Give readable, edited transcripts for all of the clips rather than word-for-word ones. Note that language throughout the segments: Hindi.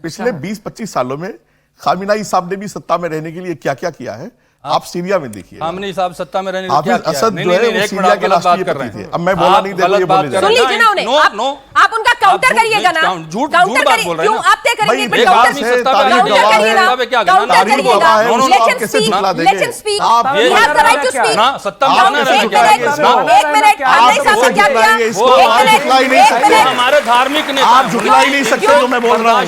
पिछले 20-25 सालों में खामिनाई साहब ने भी सत्ता में रहने के लिए क्या क्या किया है आप सीरिया में देखिए। खामिनी साहब सत्ता में रहने हाफिज असद जो है वो सीरिया के राष्ट्रपति थे। अब मैं बोला नहीं, देखो ये बोल रहे हैं। सुन लीजिए ना उन्हें, आप उनका काउंटर करिएगा ना। झूठ काउंटर बात बोल रहे हैं क्यों आप तय करेंगे? भाई काउंटर करिएगा, काउंटर करिएगा। Let him speak, he has the right to speak. ना सत्ता में रहना है क्या? एक मिनट, आपने साहब क्या किया? एक मिनट, हमारे धार्मिक नेता आप झुकला ही नहीं सकते जो मैं बोल रहा हूँ।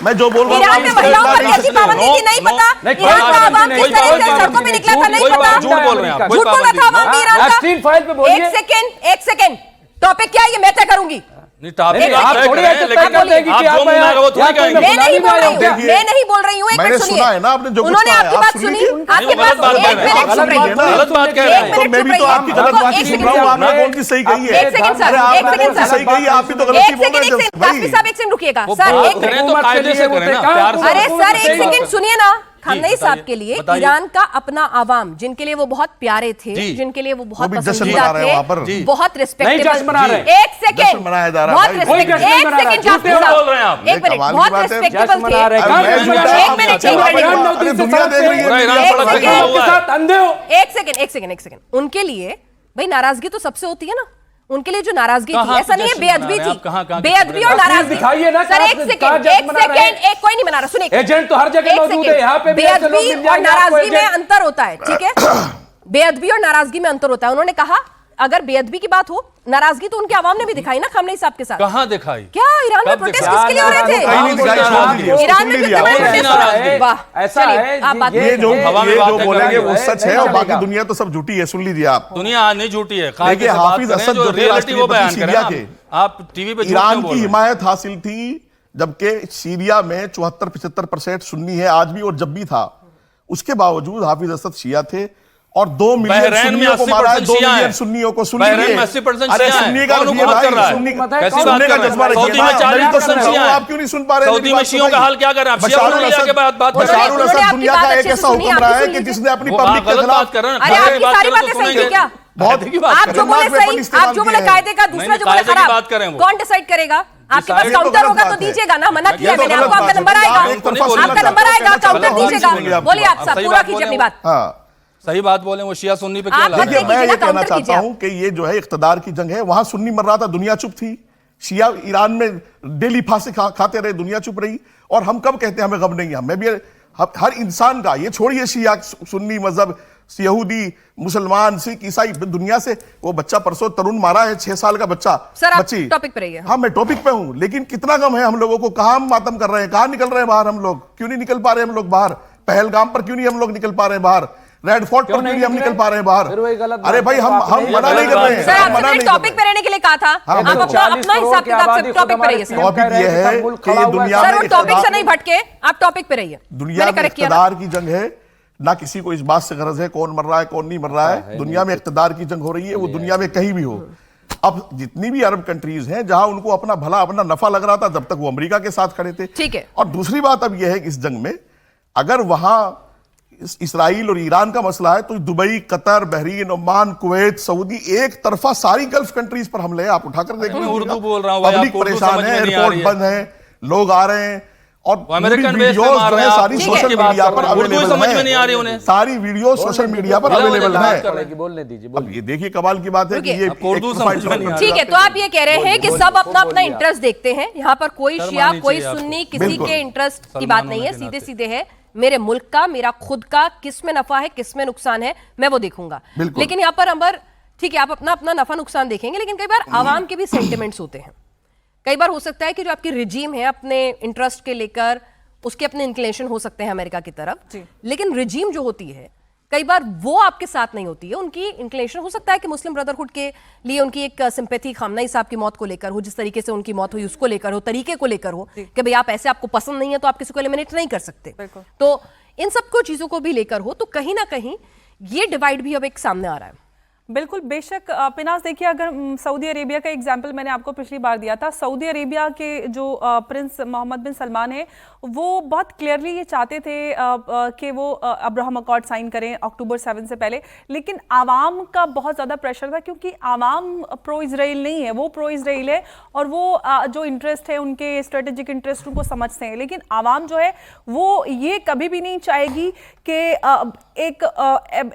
मैं जो बोल रहा हूँ ईरान में महिलाओं पर कैसी पाबंदी थी नहीं पता? ईरान का आवाम किस तरह से सड़कों पे निकला था नहीं पता? झूठ बोल रहे हैं आप। झूठ बोला था आवाम भी ईरान का। वैक्सीन फाइल पे बोलिए। एक सेकंड, टॉपिक क्या है ये मैं तय करूंगी। आप थोड़ी ऐसे तय कर देंगे कि आप मैं नहीं बोल रही हूँ, मैं नहीं बोल रही हूँ। एक मिनट सुनिए, सुना है ना आपने जो कुछ उन्होंने कहा है, आपकी आप बात सुन सुनी, लीजिए। आपके पास एक मिनट चुप रहिए, गलत बात कह रहे हैं। तो मैं भी तो आपकी गलत बात ही सुन रहा हूँ, आपने कौन सी सही कही है? एक सेकंड सर, अरे एक आपने सेकंड कौन सी सर, सही कही है? आप भी तो गलत एक ही बोल सेकंड, रहे एक हैं सेकंड, काफी साहब एक सेकंड रुकिएगा सर, एक करें मिनट। तो कायदे से करें ना, प्यार से। अरे सर एक सेकंड सुनिए ना, खामनेई साहब के लिए बताइए। ईरान का अपना आवाम जिनके लिए वो बहुत प्यारे थे, जिनके लिए वो बहुत वो भी जश्न पसंदीदा मना रहे हैं वहाँ पर। थे, बहुत रिस्पेक्टेबल। नहीं जश्न मना रहे। एक सेकंड, जश्न मनाया जा रहा है बहुत भाई। रिस्पेक्ट, कोई जश्न एक मना रहा है। सेकंड काफी झूठ साहब, बोल रहे हैं आप। एक मिनट, कमाल की बहुत बात है। रिस्पेक्टेबल जश्न मना रहे थे। हैं। एक मिनट, अरे दुनिया देख रही है, एक सेकंड, उनके लिए भाई नाराजगी तो सबसे होती है ना। उनके लिए जो नाराजगी थी, कहाँ ऐसा नहीं है जश्न बेअदबी मना रहे हैं? आप कहाँ थी, बेअदबी और नाराजगी। दिखाइए ना, सर एक सेकंड, एक कोई नहीं मना रहा, सुनिए। एजेंट तो हर जगह मौजूद है, यहाँ पे भी ऐसे लोग मिल बेअदबी और जाएंगे आपको नाराजगी में एजेंट। अंतर होता है, ठीक है? बेअदबी और नाराजगी में अंतर होता है। उन्होंने कहा अगर बेअदबी की बात हो, नाराजगी तो उनके आवाम ने भी दिखाई ना खामनेई साहब के साथ। कहाँ दिखाई? क्या ईरान में प्रोटेस्ट किसके लिए हो रहे थे? कहीं नहीं दिखाई, छोड़ दीजिए, ईरान में कितने बड़े प्रोटेस्ट हो रहे थे? वाह, ऐसा चलिए, है, आप बात ये जो हवा में ये बातें जो कर बोलेंगे रहे वो हैं, सच है और बाकी दुनिया तो सब झूठी है। सुन लीजिए आप, दुनिया नहीं झूठी है। देखिए हाफिज असद जो थे रियलिटी वो बयान राष्ट्रपति करें सीरिया ना। के, आप टीवी पे ईरान की हिमायत हासिल थी जबकि सीरिया में 74-75% सुन्नी है आज भी, और जब भी था उसके बावजूद हाफिज असद शिया थे और 2 मिलियन बहरैन में सुन्नियों को मारा है, 80% 2 शिया मिलियन है। सुन्नियों को। सुन बहरैन लीजिए, में 80% अरे शिया है। सुन्नी का कौन रखिए हुकूमत भाई, कर रहा है? सुन्नी कैसी सुन्नी बात का कर रहे हैं? जज्बा रखिए। सऊदी में 40% शिया है। आप क्यों नहीं सुन पा रहे? सऊदी में शियों का हाल क्या कर रहे हैं? आप शिया बशारुल के बाद बात कर रहे बशारुल हैं। असद दुनिया का एक ऐसा हुक्मरान है कि जिसने अपनी वो पब्लिक के गलत खिलाफ बात कर रहे हैं। अरे आपकी सारी बातें सही थी क्या? बहुत आप जो बोले सही, आप जो बोले कायदे का, दूसरा जो बोले कायदे की खराब, बात करें वो। कौन डिसाइड करेगा? आपके पास ये तो काउंटर गलत होगा तो बात है। दीजिएगा ना, मना किया ये तो मैंने, गलत आपको आपका बात है। नंबर आएगा, आप एक तरफा सुनना आपका नंबर चाहते हैं, आएगा, कहना काउंटर चाहते हैं, दीजिएगा। आप बोलिए आप साहब, सही पूरा बात कीजिए बोले अपनी वो। बात। हाँ सही बात बोले, वो शिया सुन्नी पे क्या आप ला बात रहे हैं? देखिए, मैं कीजिए ये ना, कहना काउंटर चाहता कीजिए हूं कि ये जो है इख्तिदार की जंग है, वहां सुन्नी मर रहा था, दुनिया चुप थी। शिया ईरान में डेली फांसी खाते रहे, दुनिया चुप रही। और हम कब कहते हैं हमें गम नहीं है? मैं भी हर इंसान का, ये छोड़िए शिया सुन्नी मजहब, यहूदी, मुसलमान, सिख, ईसाई, दुनिया से वो बच्चा परसों तरुण मारा है, 6 साल का बच्चा, सर आप बच्ची। टॉपिक पे रहिए। हाँ मैं टॉपिक पे हूं, लेकिन कितना गम है हम लोगों को? कहां हम मातम कर रहे हैं? कहां निकल रहे हैं बाहर हम लोग? क्यों नहीं निकल पा रहे हम लोग बाहर? पहलगाम पर क्यों नहीं हम लोग निकल पा रहे हैं बाहर? रेड फोर्ट पर क्यों नहीं हम निकल पा रहे हैं बाहर? अरे भाई हम मना नहीं कर रहे हैं, सर हम आपसे मना मैंने नहीं टॉपिक पे रहने के लिए कहा था, आप अपना हिसाब किताब से टॉपिक पे रहिए। सर टॉपिक ये है कि ये दुनिया सर में वो टॉपिक से नहीं भटके, आप टॉपिक पे रहिए। दुनिया में इख्तिदार की जंग है ना, किसी को इस बात से गरज है कौन मर रहा है कौन नहीं मर रहा है। दुनिया में इख्तिदार की जंग हो रही है, वो दुनिया में कहीं भी हो। अब जितनी भी अरब कंट्रीज हैं जहां उनको अपना भला, अपना नफा लग रहा था, जब तक वो अमेरिका के साथ खड़े थे, ठीक है। और दूसरी बात अब यह है कि इस जंग में अगर वहां इसराइल और ईरान का मसला है तो Dubai, Qatar, Bahrain, Oman, Kuwait, Saudi, एक तरफा सारी गल्फ कंट्रीज पर हमले हैं। आप उठाकर देख लीजिए, उर्दू बोल रहा हूं भाई, पब्लिक आपको उर्दू परेशान समझ है, में नहीं आ एयरपोर्ट रही है। बंद है, लोग आ रहे हैं, और अमेरिकन बेस पे वीडियोस मार जो रहे है हैं, सारी आप सोशल की बात मीडिया कर पर रहे हैं। उर्दू अवेलेबल समझ में है। नहीं आ रही उन्हें। सारी वीडियो सोशल मीडिया पर अवेलेबल है। बोलने दीजिए। अब ये देखिए कमाल की बात है कि ये उर्दू समझ में नहीं आ रही। ठीक है, तो आप ये कह रहे हैं कि सब अपना अपना इंटरेस्ट देखते हैं, यहाँ पर कोई शिया कोई सुन्नी किसी बिल्कुल। के इंटरेस्ट की बात नहीं है, सीधे सीधे है मेरे मुल्क का, मेरा खुद का, किस में नफा है किस में नुकसान है मैं वो देखूंगा। लेकिन यहाँ पर अंबर, ठीक है आप अपना अपना नफा नुकसान देखेंगे, लेकिन कई बार आवाम के भी सेंटिमेंट्स होते हैं। कई बार हो सकता है कि जो आपकी रिजीम है अपने इंटरेस्ट के लेकर उसके अपने इंक्लिनेशन हो सकते हैं अमेरिका की तरफ, लेकिन रिजीम जो होती है कई बार वो आपके साथ नहीं होती है। उनकी इंक्लिनेशन हो सकता है कि मुस्लिम ब्रदरहुड के लिए उनकी एक सिंपैथी खामनेई साहब की मौत को लेकर हो, जिस तरीके से उनकी मौत हुई उसको लेकर हो, तरीके को लेकर हो कि भाई आप ऐसे, आपको पसंद नहीं है तो आप किसी को एलिमिनेट नहीं कर सकते। तो इन सबको चीजों को भी लेकर हो, तो कहीं ना कहीं ये डिवाइड भी अब एक सामने आ रहा है। बिल्कुल बेशक पिनास देखिए, अगर सऊदी अरेबिया का एग्जाम्पल मैंने आपको पिछली बार दिया था, सऊदी अरेबिया के जो प्रिंस मोहम्मद बिन सलमान है वो बहुत क्लियरली ये चाहते थे कि वो अब्राहम अकॉर्ड साइन करें अक्टूबर 7 से पहले, लेकिन आवाम का बहुत ज़्यादा प्रेशर था क्योंकि आवाम प्रो इजराइल नहीं है, वो प्रो इजराइल है और वो जो इंटरेस्ट है उनके स्ट्रेटेजिक इंटरेस्ट उनको समझते हैं, लेकिन आवाम जो है वो ये कभी भी नहीं चाहेगी कि एक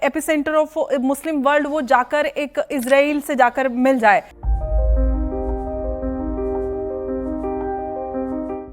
एपिसेंटर ऑफ मुस्लिम वर्ल्ड वो जाकर एक इजराइल से जाकर मिल जाए।